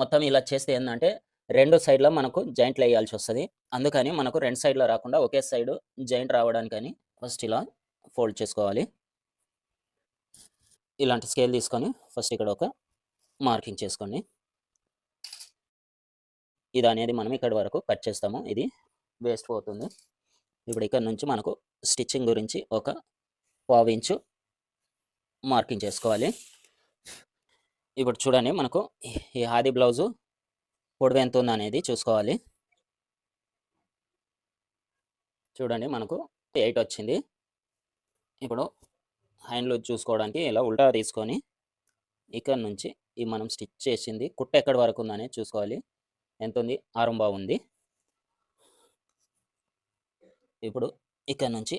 మొత్తం ఇలా చేస్తే ఏందంటే 2 సైడ్‌ల మనకు జాయింట్లు ఎయాల్సొస్తది. అందుకని మనకు 2 సైడ్‌ల రాకుండా ఒకే సైడు జాయింట్ రావడానికని ఫస్ట్ ఇలా ఫోల్డ్ చేసుకోవాలి. ఇలాంటి స్కేల్ తీసుకొని ఫస్ట్ ఇక్కడ ఒక మార్కింగ్ చేసుకోండి. ఇదనేది మనం ఇక్కడి వరకు కట్ చేస్తాము. ఇది వేస్ట్ పోతుంది. ఇప్పుడు ఇక్కడ నుంచి మనకు స్టిచ్చింగ్ గురించి ఒక పావించు మార్కింగ్ చేసుకోవాలి. ఇప్పుడు చూడండి మనకు ఈ ఆది బ్లౌజు పొడవు ఎంత ఉందనేది చూసుకోవాలి. చూడండి మనకు 8 వచ్చింది. ఇప్పుడు హ్యాండ్ లూజ్ చూసుకోవడానికి ఇలా ఉల్టా తీసుకొని ఇక్కడ నుంచి ఈ మనం స్టిచ్ చేసింది కుట్ట ఎక్కడి వరకు ఉందనేది చూసుకోవాలి. ఎంత ఉంది? 6.5 ఉంది. ఇప్పుడు ఇక్కడ నుంచి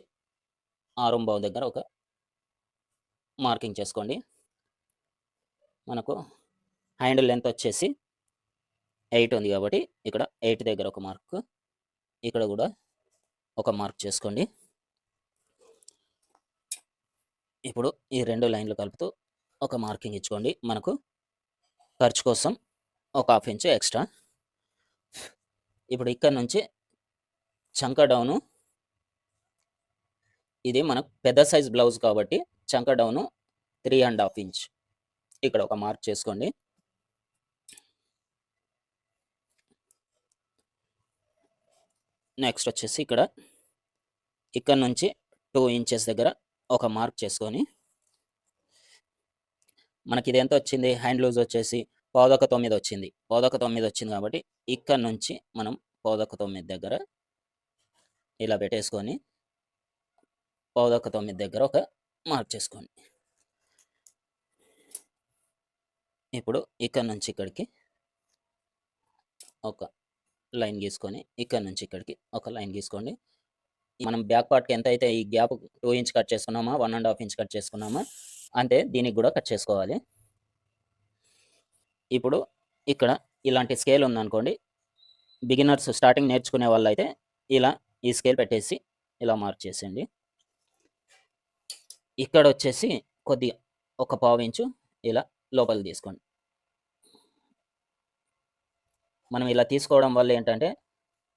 6.5 దగ్గర ఒక మార్కింగ్ చేసుకోండి. మనకు హ్యాండ్ లెంత్ వచ్చేసి 8 ఉంది కాబట్టి ఇక్కడ 8 దగ్గర ఒక మార్క్, ఇక్కడ కూడా ఒక మార్క్ చేసుకోండి. ఇప్పుడు ఈ 2 లైన్లు కలుపుతూ ఒక మార్కింగ్ ఇచ్చుకోండి. మనకు ఖర్చు కోసం ఒక 1/2 ఇంచు ఎక్స్ట్రా. ఇప్పుడు ఇక్కడ నుంచి చంక డౌను, ఇది మనకు పెద్ద సైజ్ బ్లౌజ్ కాబట్టి చంక డౌను 3.5 ఇంచ్ ఇక్కడ ఒక మార్క్ చేసుకోండి. నెక్స్ట్ వచ్చేసి ఇక్కడ నుంచి 2 ఇంచెస్ దగ్గర ఒక మార్క్ చేసుకొని మనకి ఇది ఎంత వచ్చింది? హ్యాండ్ లూజ్ వచ్చేసి 9.5 వచ్చింది. 9.5 వచ్చింది కాబట్టి ఇక్కడ నుంచి మనం 9.5 దగ్గర ఇలా పెట్టేసుకొని 9.5 దగ్గర ఒక మార్క్ చేసుకోండి. ఇప్పుడు ఇక్కడ నుంచి ఇక్కడికి ఒక లైన్ గీసుకొని ఇక్కడ నుంచి ఇక్కడికి ఒక లైన్ గీసుకోండి. మనం బ్యాక్ పార్ట్కి ఎంత అయితే ఈ గ్యాప్ 2 ఇంచ్ కట్ చేసుకున్నామా, 1.5 ఇంచ్ కట్ చేసుకున్నామా అంతే దీనికి కూడా కట్ చేసుకోవాలి. ఇప్పుడు ఇక్కడ ఇలాంటి స్కేల్ ఉందనుకోండి, బిగినర్స్ స్టార్టింగ్ నేర్చుకునే వాళ్ళైతే ఇలా ఈ స్కేల్ పెట్టేసి ఇలా మార్క్ చేసేయండి. ఇక్కడ వచ్చేసి కొద్దిగా ఒక 1/2 ఇంచు ఇలా లోపలికి తీసుకోండి. మనం ఇలా తీసుకోవడం వల్ల ఏంటంటే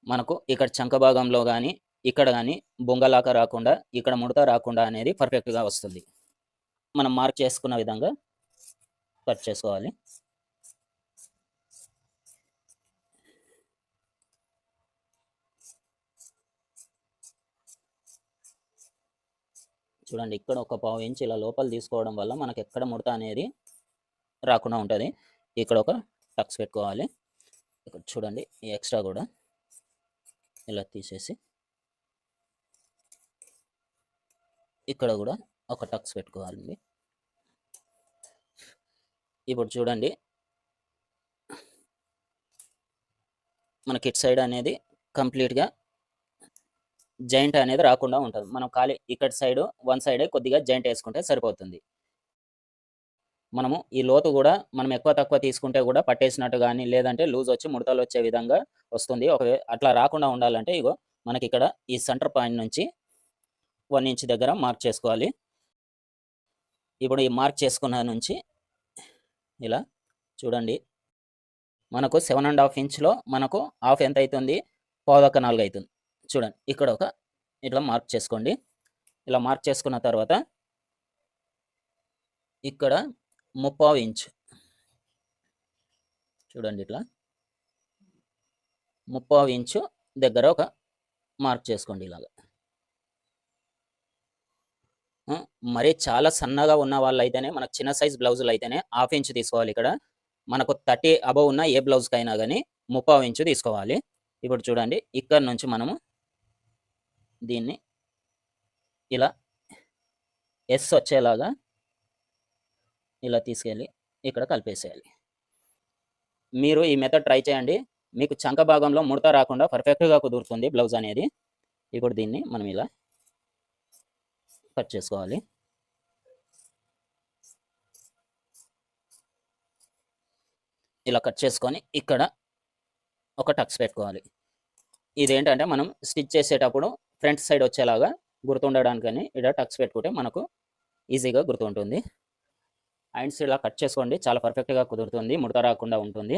మనకు ఇక్కడ చంక భాగంలో కానీ ఇక్కడ కానీ బొంగలాక రాకుండా, ఇక్కడ ముడత రాకుండా అనేది పర్ఫెక్ట్గా వస్తుంది. మనం మార్క్ చేసుకున్న విధంగా కట్ చేసుకోవాలి. చూడండి ఇక్కడ ఒక 1/2 ఇంచ్ ఇలా లోపల తీసుకోవడం వల్ల మనకు ఎక్కడ ముడత అనేది రాకుండా ఉంటుంది. ఇక్కడ ఒక టక్స్ పెట్టుకోవాలి. ఇక్కడ చూడండి ఈ ఎక్స్ట్రా కూడా ఇలా తీసేసి ఇక్కడ కూడా ఒక టక్స్ పెట్టుకోవాలండి. ఇప్పుడు చూడండి మనకి ఇటు సైడ్ అనేది కంప్లీట్గా జాయింట్ అనేది రాకుండా ఉంటుంది. మనం ఖాళీ ఇక్కడ సైడ్ వన్ సైడే కొద్దిగా జాయింట్ వేసుకుంటే సరిపోతుంది. మనము ఈ లోతు కూడా మనం ఎక్కువ తక్కువ తీసుకుంటే కూడా పట్టేసినట్టు కానీ లేదంటే లూజ్ వచ్చి ముడతలు వచ్చే విధంగా వస్తుంది. అట్లా రాకుండా ఉండాలంటే ఇగో మనకి ఇక్కడ ఈ సెంటర్ పాయింట్ నుంచి 1 ఇంచ్ దగ్గర మార్క్ చేసుకోవాలి. ఇప్పుడు ఈ మార్క్ చేసుకున్న నుంచి ఇలా చూడండి మనకు 7.5 ఇంచ్లో మనకు హాఫ్ ఎంత అవుతుంది? 4.25 అవుతుంది. చూడండి ఇక్కడ ఒక ఇట్లా మార్క్ చేసుకోండి. ఇలా మార్క్ చేసుకున్న తర్వాత ఇక్కడ 3/4 ఇంచ్ చూడండి ఇట్లా 3/4 ఇంచు దగ్గర ఒక మార్క్ చేసుకోండి. ఇలాగా మరి చాలా సన్నగా ఉన్న వాళ్ళు అయితేనే మనకు చిన్న సైజ్ బ్లౌజులు అయితేనే 1/2 ఇంచ్ తీసుకోవాలి. ఇక్కడ మనకు 30 అబవ్ ఉన్న ఏ బ్లౌజ్కి అయినా కానీ 3/4 ఇంచు తీసుకోవాలి. ఇప్పుడు చూడండి ఇక్కడ నుంచి మనము దీన్ని ఇలా ఎస్ వచ్చేలాగా ఇలా తీసుకెళ్ళి ఇక్కడ కలిపేసేయాలి. మీరు ఈ మెథడ్ ట్రై చేయండి. మీకు చంక భాగంలో ముడత రాకుండా పర్ఫెక్ట్గా కుదురుతుంది బ్లౌజ్ అనేది. ఇప్పుడు దీన్ని మనం ఇలా కట్ చేసుకోవాలి. ఇలా కట్ చేసుకొని ఇక్కడ ఒక టక్స్ పెట్టుకోవాలి. ఇదేంటంటే మనం స్టిచ్ చేసేటప్పుడు ఫ్రంట్ సైడ్ వచ్చేలాగా గుర్తుండడానికని ఇలా టక్స్ పెట్టుకుంటే మనకు ఈజీగా గుర్తుంటుంది. హ్యాండ్స్ ఇలా కట్ చేసుకోండి, చాలా పర్ఫెక్ట్గా కుదురుతుంది, ముడత రాకుండా ఉంటుంది.